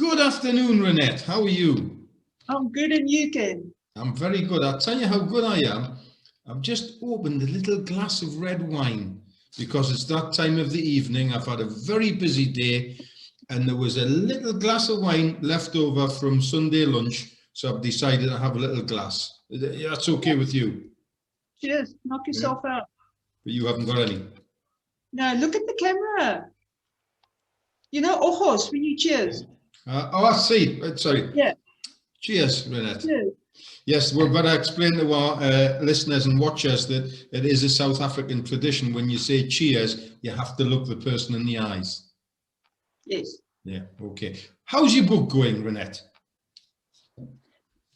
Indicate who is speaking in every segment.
Speaker 1: Good afternoon, Reinette. How are you?
Speaker 2: I'm good, and you, Ken?
Speaker 1: I'm very good. I'll tell you how good I am. I've just opened a little glass of red wine because it's that time of the evening. I've had a very busy day and there was a little glass of wine left over from Sunday lunch. So I've decided to have a little glass. That's okay with you?
Speaker 2: Cheers. Knock yourself out.
Speaker 1: But you haven't got any.
Speaker 2: No, look at the camera. You know, ojos when you cheers.
Speaker 1: Oh, I see. Sorry.
Speaker 2: Yeah.
Speaker 1: Cheers, Reinette.
Speaker 2: Cheers.
Speaker 1: Yes, we've got to explain to our listeners and watchers that it is a South African tradition. When you say cheers, you have to look the person in the eyes.
Speaker 2: Yes.
Speaker 1: Yeah, okay. How's your book going, Reinette?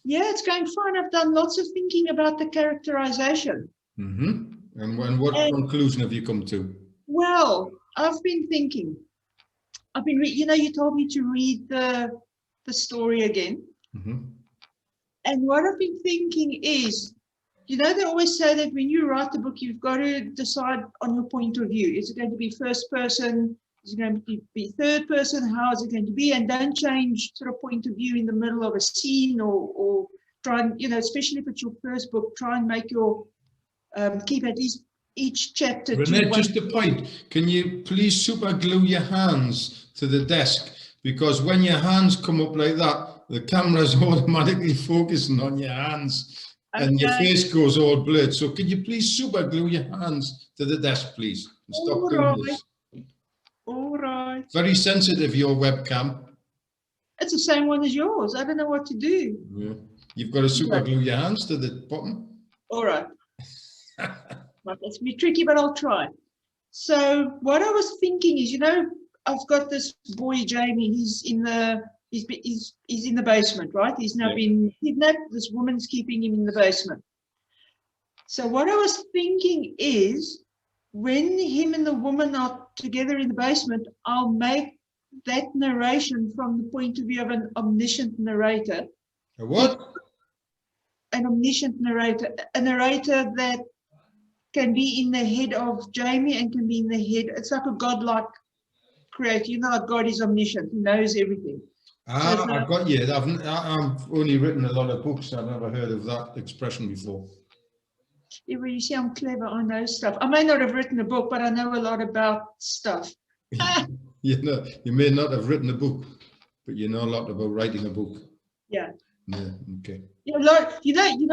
Speaker 2: Yeah, it's going fine. I've done lots of thinking about the characterization.
Speaker 1: Mm-hmm. And what conclusion have you come to?
Speaker 2: Well, I've been thinking. You told me to read the story again.
Speaker 1: Mm-hmm.
Speaker 2: And what I've been thinking is, they always say that when you write the book, you've got to decide on your point of view. Is it going to be first person? Is it going to be third person? How is it going to be? And don't change sort of point of view in the middle of a scene or try and, especially if it's your first book, try and make your, keep at least each chapter.
Speaker 1: Reinette, just a point. Can you please super glue your hands to the desk? Because when your hands come up like that, the camera's automatically focusing on your hands and your face goes all blurred. So could you please super glue your hands to the desk, please? And stop doing this.
Speaker 2: All right.
Speaker 1: Very sensitive, your webcam.
Speaker 2: It's the same one as yours. I don't know what to do.
Speaker 1: Yeah. You've got to super glue your hands to the bottom. All
Speaker 2: right. Well, that's me tricky, but I'll try. So what I was thinking is, I've got this boy, Jamie. He's in the basement, right? He's now been kidnapped. This woman's keeping him in the basement. So what I was thinking is, when him and the woman are together in the basement, I'll make that narration from the point of view of an omniscient narrator.
Speaker 1: A what?
Speaker 2: An omniscient narrator. A narrator that can be in the head of Jamie and can be in the head. It's like a godlike creator. Like God is omniscient. He knows everything.
Speaker 1: I've got you. I've only written a lot of books. I've never heard of that expression before.
Speaker 2: Yeah, well, you see, I'm clever. I know stuff. I may not have written a book, but I know a lot about stuff.
Speaker 1: You may not have written a book, but you know a lot about writing a book.
Speaker 2: Yeah.
Speaker 1: Yeah. Okay.
Speaker 2: Yeah,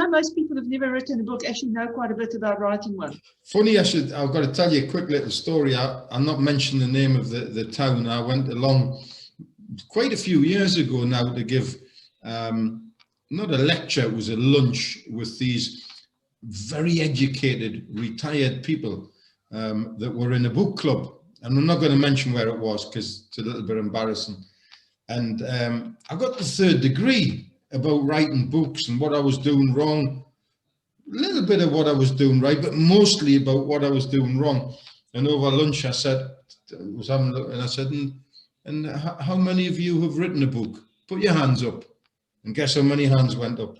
Speaker 2: most people have never written a book actually know quite a bit about writing one.
Speaker 1: Funny, I've got to tell you a quick little story. I'll not mention the name of the town. I went along quite a few years ago now to give not a lecture, it was a lunch with these very educated retired people that were in a book club, and I'm not going to mention where it was because it's a little bit embarrassing. And I got the 3rd degree about writing books and what I was doing wrong, a little bit of what I was doing right, but mostly about what I was doing wrong. And over lunch I said, and how many of you have written a book? Put your hands up. And guess how many hands went up?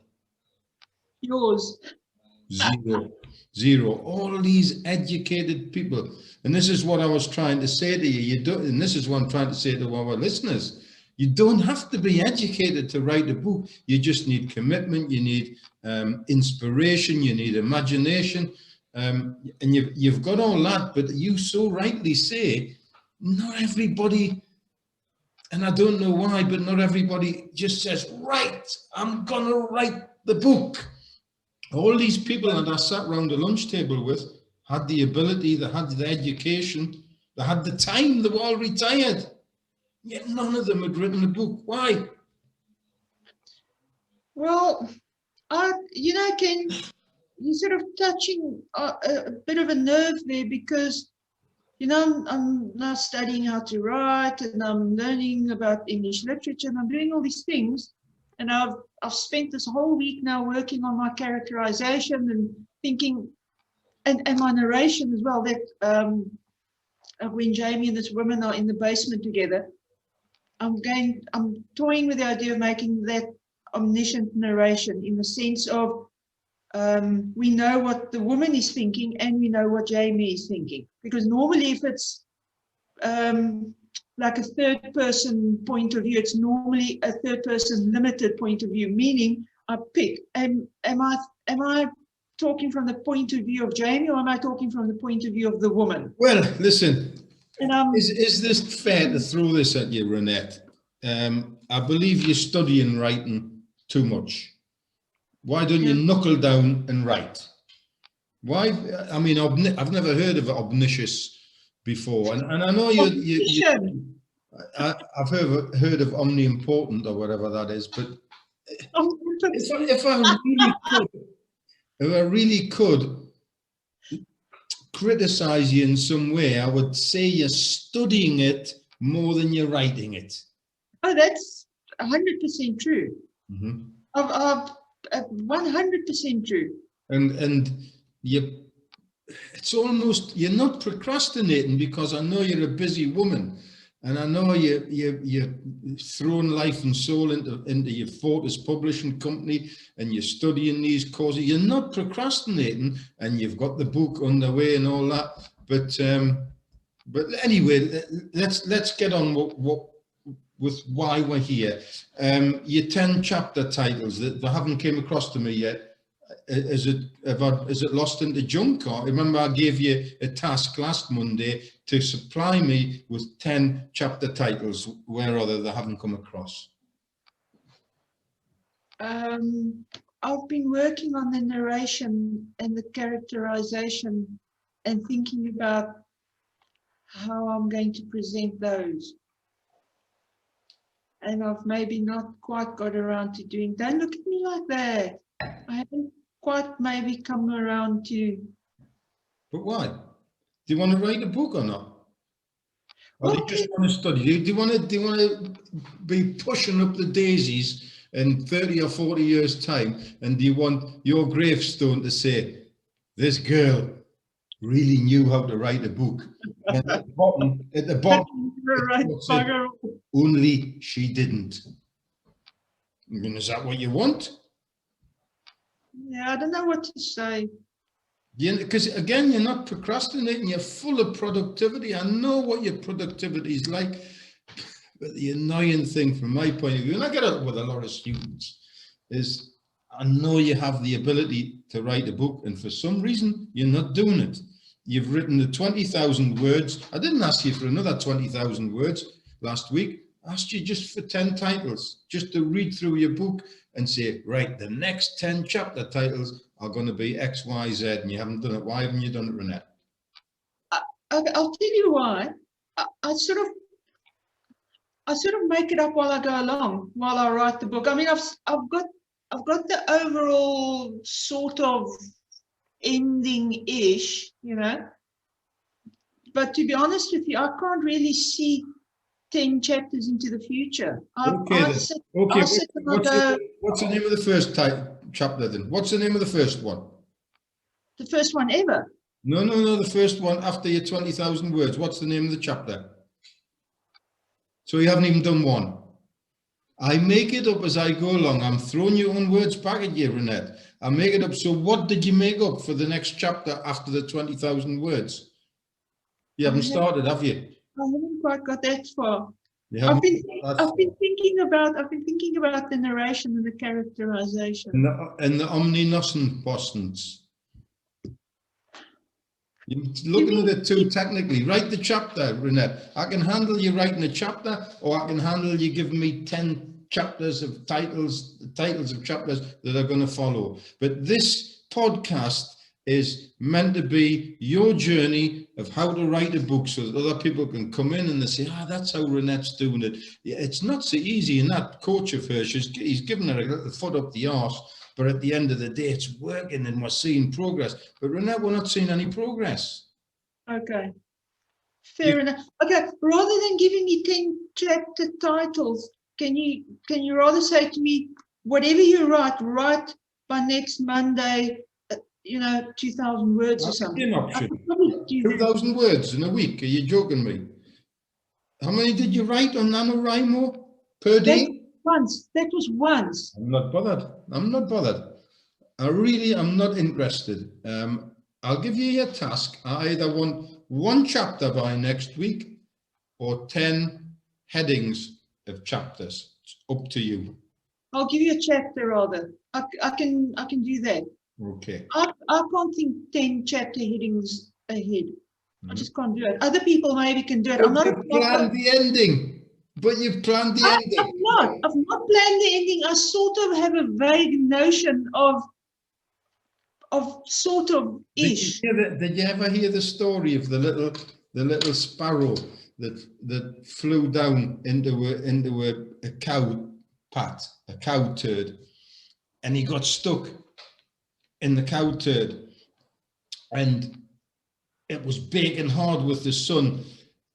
Speaker 2: Yours.
Speaker 1: Zero. All these educated people. And this is what I was trying to say to you. And this is what I'm trying to say to our listeners. You don't have to be educated to write a book. You just need commitment. You need inspiration. You need imagination. And you've got all that. But you so rightly say, not everybody, and I don't know why, but not everybody just says, right, I'm going to write the book. All these people that I sat around the lunch table with had the ability, they had the education, they had the time, they were all retired. Yet none of them had written a book. Why?
Speaker 2: Well, Ken, you're sort of touching a bit of a nerve there because, I'm now studying how to write and I'm learning about English literature and I'm doing all these things. And I've spent this whole week now working on my characterization and thinking, and my narration as well, that when Jamie and this woman are in the basement together, I'm toying with the idea of making that omniscient narration in the sense of we know what the woman is thinking and we know what Jamie is thinking. Because normally if it's like a third person point of view. It's normally a third person limited point of view, meaning I pick, am I talking from the point of view of Jamie, or am I talking from the point of view of the woman?
Speaker 1: Well, listen,
Speaker 2: And
Speaker 1: is this fair to throw this at you, Reinette? I believe you're studying writing too much. Why don't you knuckle down and write? Why? I mean, I've never heard of omniscience before, and I know I've heard of omniimportant or whatever that is, but if I really could criticize you in some way, I would say you're studying it more than you're writing it.
Speaker 2: Oh, that's 100% true.
Speaker 1: Mm-hmm.
Speaker 2: 100% true.
Speaker 1: And it's almost, you're not procrastinating, because I know you're a busy woman, and I know you're throwing life and soul into your Fortis publishing company, and you're studying these courses. You're not procrastinating, and you've got the book underway and all that. But anyway, let's get on with why we're here. Your 10 chapter titles that haven't came across to me yet. Is it lost into junk? Or remember, I gave you a task last Monday to supply me with 10 chapter titles where other they haven't come across.
Speaker 2: I've been working on the narration and the characterization and thinking about how I'm going to present those. And I've maybe not quite got around to doing. Don't look at me like that. I haven't quite maybe come around to.
Speaker 1: But why? Do you want to write a book or not? Or
Speaker 2: Well,
Speaker 1: do you just want to study? Do you want to be pushing up the daisies in 30 or 40 years' time? And do you want your gravestone to say, this girl really knew how to write a book? And at the bottom, only she didn't. I mean, is that what you want?
Speaker 2: Yeah, I don't know what to say.
Speaker 1: Yeah, because again, you're not procrastinating, you're full of productivity. I know what your productivity is like, but the annoying thing from my point of view, and I get it with a lot of students, is I know you have the ability to write a book, and for some reason, you're not doing it. You've written the 20,000 words. I didn't ask you for another 20,000 words last week. I asked you just for 10 titles, just to read through your book and say, right, the next 10 chapter titles are going to be X, Y, Z, and you haven't done it. Why haven't you done it, Reinette?
Speaker 2: I'll tell you why. I sort of make it up while I go along, while I write the book. I mean, I've got the overall sort of ending-ish, you know. But to be honest with you, I can't really see 10 chapters into the future.
Speaker 1: What's the name of the first chapter then? What's the name of the first one?
Speaker 2: The first one ever?
Speaker 1: No, the first one after your 20,000 words. What's the name of the chapter? So you haven't even done one. I make it up as I go along. I'm throwing your own words back at you, Reinette. I make it up. So what did you make up for the next chapter after the 20,000 words? You haven't started, have you?
Speaker 2: I haven't quite got that far. I've been thinking about the narration and the characterization.
Speaker 1: And the omniscience. You're looking at it too technically. Write the chapter, Reinette. I can handle you writing a chapter, or I can handle you giving me 10 chapters of titles of chapters that are going to follow. But this podcast is meant to be your journey of how to write a book, so that other people can come in and they say, that's how Reinette's doing it. Yeah, it's not so easy. And that coach of hers, he's given her a little foot up the arse, but at the end of the day, it's working and we're seeing progress. But Reinette, we're not seeing any progress.
Speaker 2: Okay, fair enough. Okay, rather than giving me 10 chapter titles, can you rather say to me, whatever you write by next Monday, 2,000 words or something.
Speaker 1: 2,000 words in a week? Are you joking me? How many did you write on NaNoWriMo per day?
Speaker 2: That was once.
Speaker 1: I'm not bothered. I really am not interested. I'll give you your task. I either want one chapter by next week or 10 headings of chapters. It's up to you.
Speaker 2: I'll give you a chapter rather. I can do that.
Speaker 1: Okay.
Speaker 2: I can't think 10 chapter headings ahead. I
Speaker 1: Mhm.
Speaker 2: just can't do it. Other people maybe can do it.
Speaker 1: But
Speaker 2: I'm not a
Speaker 1: you've planned the ending. But you've planned the ending.
Speaker 2: I've not planned the ending. I sort of have a vague notion of sort of ish.
Speaker 1: Did you ever hear the story of the little sparrow that flew down into a cow pat, a cow turd, and he got stuck in the cow turd, and it was big and hard with the sun,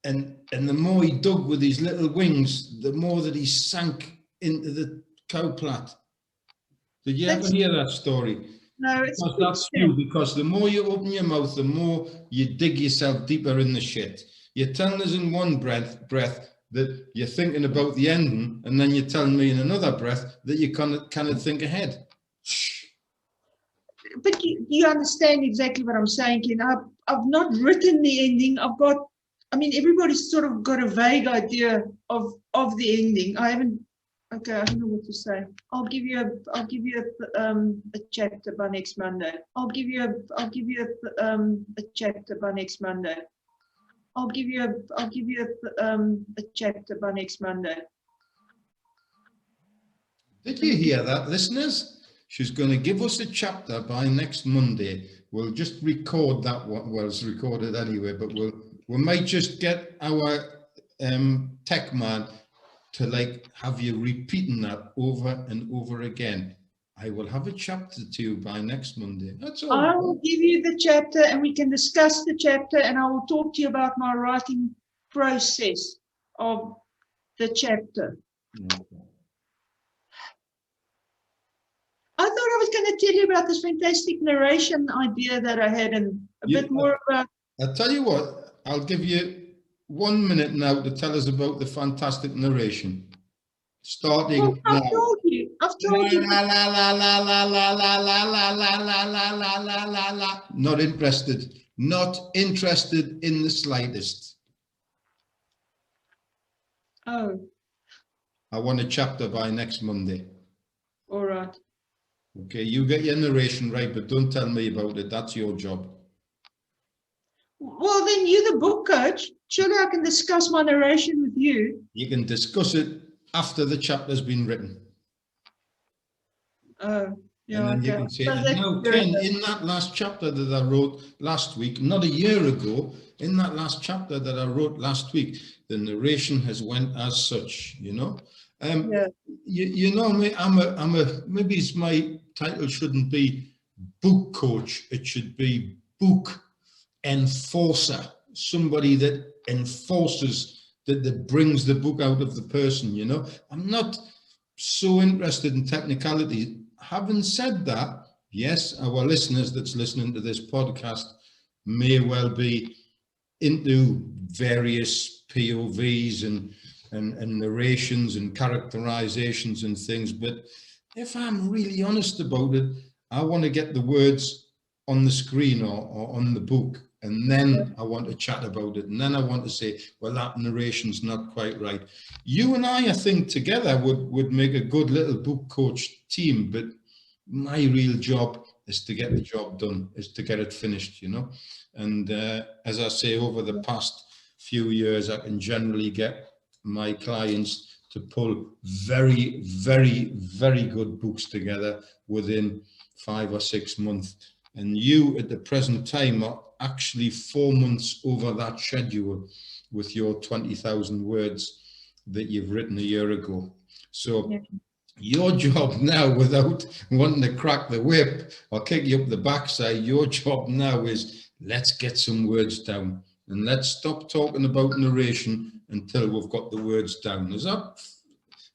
Speaker 1: and the more he dug with his little wings, the more that he sank into the cow plat. Did you ever hear that story?
Speaker 2: No, it's
Speaker 1: Because that's true, because the more you open your mouth, the more you dig yourself deeper in the shit. You're telling us in one breath that you're thinking about the ending, and then you're telling me in another breath that you cannot think ahead.
Speaker 2: But you understand exactly what I'm saying, Ken. I've not written the ending. Everybody's sort of got a vague idea of the ending. I haven't. Okay, I don't know what to say. I'll give you a chapter by next Monday. I'll give you a chapter by next Monday. I'll give you a chapter by next Monday.
Speaker 1: Did you hear that, listeners? She's going to give us a chapter by next Monday. We'll just record that one. Well, it's recorded anyway, but we might just get our tech man to have you repeating that over and over again. I will have a chapter to you by next Monday. That's all.
Speaker 2: I will give you the chapter and we can discuss the chapter, and I will talk to you about my writing process of the chapter.
Speaker 1: Okay.
Speaker 2: I thought I was going to tell you about this fantastic narration idea that I had, and a bit more about.
Speaker 1: I'll tell you what, I'll give you 1 minute now to tell us about the fantastic narration. Starting
Speaker 2: Well, I've
Speaker 1: now.
Speaker 2: told you.
Speaker 1: La la la la la la la la la la la la la la la la. Not interested. Not interested in the slightest.
Speaker 2: Oh.
Speaker 1: I want a chapter by next Monday.
Speaker 2: All right.
Speaker 1: Okay, you get your narration right, but don't tell me about it. That's your job.
Speaker 2: Well, then you're the book coach. Surely I can discuss my narration with you.
Speaker 1: You can discuss it after the chapter's been written.
Speaker 2: Yeah,
Speaker 1: and then
Speaker 2: okay.
Speaker 1: you can say, and now, Ken, in that last chapter that I wrote last week, not a year ago, in that last chapter that I wrote last week, the narration has went as such, you know.
Speaker 2: Yeah.
Speaker 1: You know me, maybe it's my title shouldn't be book coach, it should be book enforcer, somebody that enforces, that brings the book out of the person, you know. I'm not so interested in technicality. Having said that, yes, our listeners that's listening to this podcast may well be into various POVs and narrations and characterizations and things, but if I'm really honest about it, I want to get the words on the screen or on the book, and then I want to chat about it, and then I want to say, well, that narration's not quite right. You and I think together would make a good little book coach team, but my real job is to get the job done, is to get it finished, you know. And as I say, over the past few years, I can generally get my clients to pull very, very, very good books together within 5 or 6 months. And you at the present time are actually 4 months over that schedule with your 20,000 words that you've written a year ago. So yeah. Your job now, without wanting to crack the whip or kick you up the backside, your job now is let's get some words down and let's stop talking about narration until we've got the words down. Is that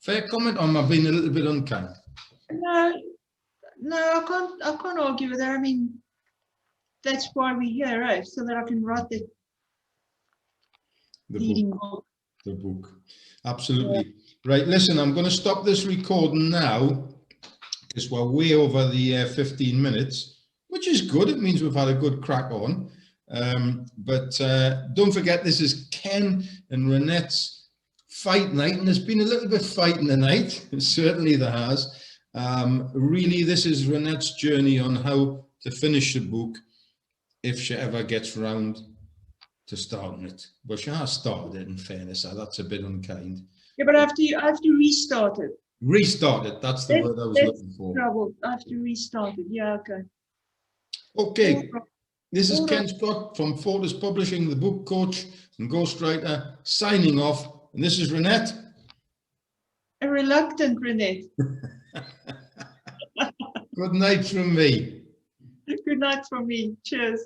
Speaker 1: fair comment, or am I being a little bit unkind?
Speaker 2: No, I can't argue with that. I mean, that's why we're here, right? So that I can write the leading book.
Speaker 1: The book. Absolutely. Yeah. Right, listen, I'm going to stop this recording now because we're way over the 15 minutes, which is good. It means we've had a good crack on. But don't forget, this is Ken and Reinette's fight night, and there's been a little bit fighting tonight. Certainly there has. Really, this is Reinette's journey on how to finish the book if she ever gets round to starting it. But she has started it, in fairness. That's a bit unkind.
Speaker 2: Yeah, but I have to restart it.
Speaker 1: Restart it. That's the word I was looking for.
Speaker 2: Trouble. I have to restart it. Yeah, okay.
Speaker 1: Okay. This is Ken Scott from Fortis Publishing, the book coach and ghostwriter, signing off. And this is Reinette.
Speaker 2: A reluctant Reinette.
Speaker 1: Good night from me.
Speaker 2: Good night from me. Cheers.